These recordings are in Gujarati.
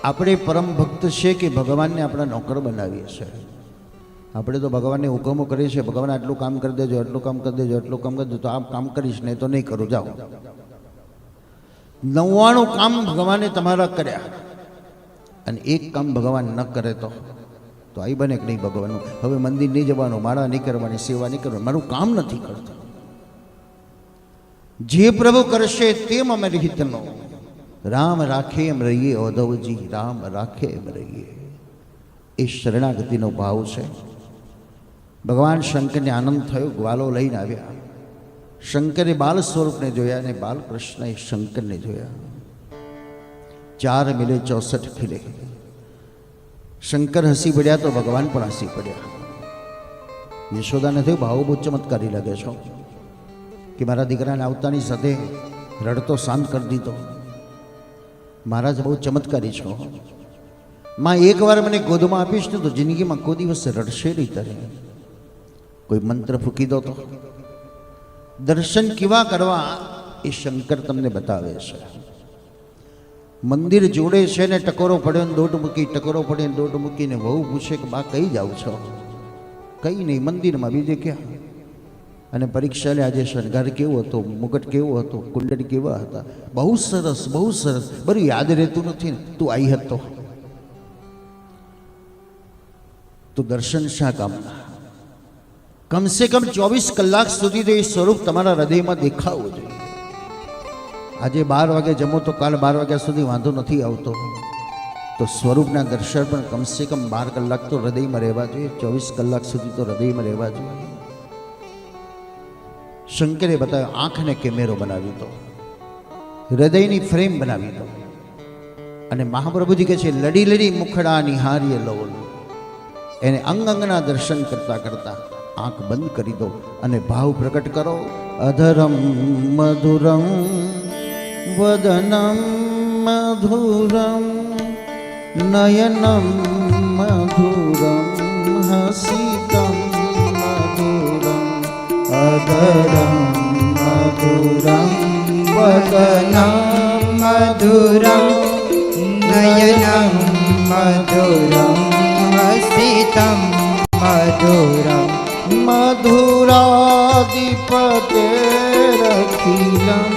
આપણે પરમ ભક્ત છે કે ભગવાનને આપણા નોકર બનાવીએ છીએ? આપણે તો ભગવાનને હુકમો કરીએ છીએ, ભગવાન આટલું કામ કરી દેજો, આટલું કામ કરી દેજો, આટલું કામ કરી દેજો, તો આમ કામ કરીશ નહીં તો નહીં કરું, જાઓ. 99 કામ ભગવાને તમારા કર્યા અને એક કામ ભગવાન ન કરે તો આવી બને કે નહીં ભગવાનનું? હવે મંદિર નહીં જવાનું, માળા નહીં કરવાની, સેવા નહીં કરવાની, મારું કામ નથી કરતું. જે પ્રભુ કરશે તેમ અમે હિતનો. રામ રાખે એમ રહીએ ઉદ્ધવજી, રામ રાખે એમ રહીએ. એ શરણાગતિનો ભાવ છે. ભગવાન શંકરને આનંદ થયો, ગ્વાલો લઈને આવ્યા. શંકરે બાલ સ્વરૂપને જોયા અને બાલકૃષ્ણએ શંકરને જોયા. 4 મિલે 64 ખીલે. શંકર હસી પડ્યા તો ભગવાન પણ હસી પડ્યા. યશોદાને થયું, ભાવ બહુ ચમત્કારી લાગે છો કે મારા દીકરાને આવતાની સાથે રડતો શાંત કરી દીધો. મહારાજ બહુ ચમત્કારી છો. માં એકવાર મને ગોદમાં આપીશ ને તો જિંદગીમાં કોઈ દિવસ રડશે નહીં. તારે કોઈ મંત્ર ફૂકી દો તો દર્શન કેવા કરવા એ શંકર તમને બતાવે છે. મંદિર જોડે છે ને ટકોરો પડ્યો ને દોટ મૂકી, ટકોરો પડે ને દોટ મૂકીને વહુ પૂછે કે બા કઈ જાવ છો? કઈ નહીં, મંદિરમાં, બીજે ક્યાં? અને પરીક્ષા લે, આજે શણગાર કેવો હતો, મુગટ કેવો હતો, કુંડળ કેવા હતા? બહુ સરસ, બહુ સરસ. બરું યાદ રહેતું નથી ને, તું આવી હતો તો દર્શન શા કામના? કમસે કમ 24 કલાક સુધી તો એ સ્વરૂપ તમારા હૃદયમાં દેખાવું જોઈએ. આજે 12 વાગે જમો તો કાલ 12 વાગ્યા સુધી વાંધો નથી આવતો, તો સ્વરૂપના દર્શન પણ કમસે કમ 12 કલાક તો હૃદયમાં રહેવા જોઈએ, 24 કલાક સુધી તો હૃદયમાં રહેવા જોઈએ. શંકરે બતાવ્યો, આંખને કેમેરો બનાવી દો, હૃદયની ફ્રેમ બનાવી દો. અને મહાપ્રભુજી કહે છે, લડી લડી મુખડા નિહારીએ લોલ. એને અંગ અંગના દર્શન કરતા કરતા આંખ બંધ કરી દો અને ભાવ પ્રકટ કરો. અધરમ મધુરમ વદનમ મધુરમ નયનમ મધુરમ હસિતમ મધુરમ. અધરમ મધુરમ વદનમ મધુરમ નયનમ મધુરમ હસિતમ મધુરમ. મધુરાધિપતેરખિલમ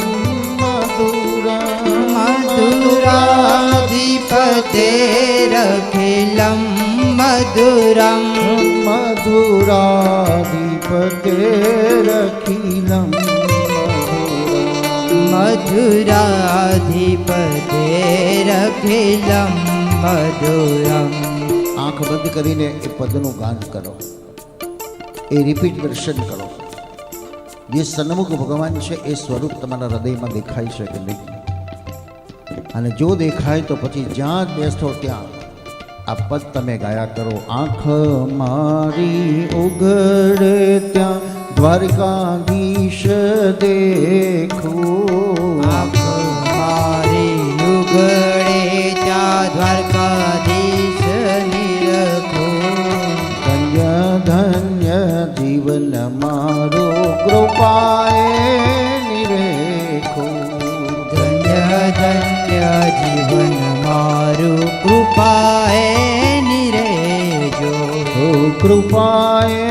મધુરમ. મધુરાધિપતેરખિલમ મધુરમ. મધુરાધિપતેરખિલમ મધુરાધિપતેરખિલમ મધુરમ. આંખ બંધ કરીને એ પદનું ગાન કરો, એ રિપીટ દર્શન કરો. જે સન્મુખ ભગવાન છે એ સ્વરૂપ તમારા હૃદયમાં દેખાય છે કે નહીં? અને જો દેખાય તો પછી જ્યાં જ બેસો ત્યાં આ પદ તમે ગાયા કરો. આંખ મારી ઉઘડે ત્યાં દ્વારકાધીશ દેખું. આંખ મારી ઉઘડે ત્યાં દ્વારકાધીશ નિરખું. ધન્ય ધન્ય જીવન મારો કૃપાએ નિરેખું. ધન્ય ધન્ય જીવન મારું કૃપાએ નિરેજો. કૃપાએ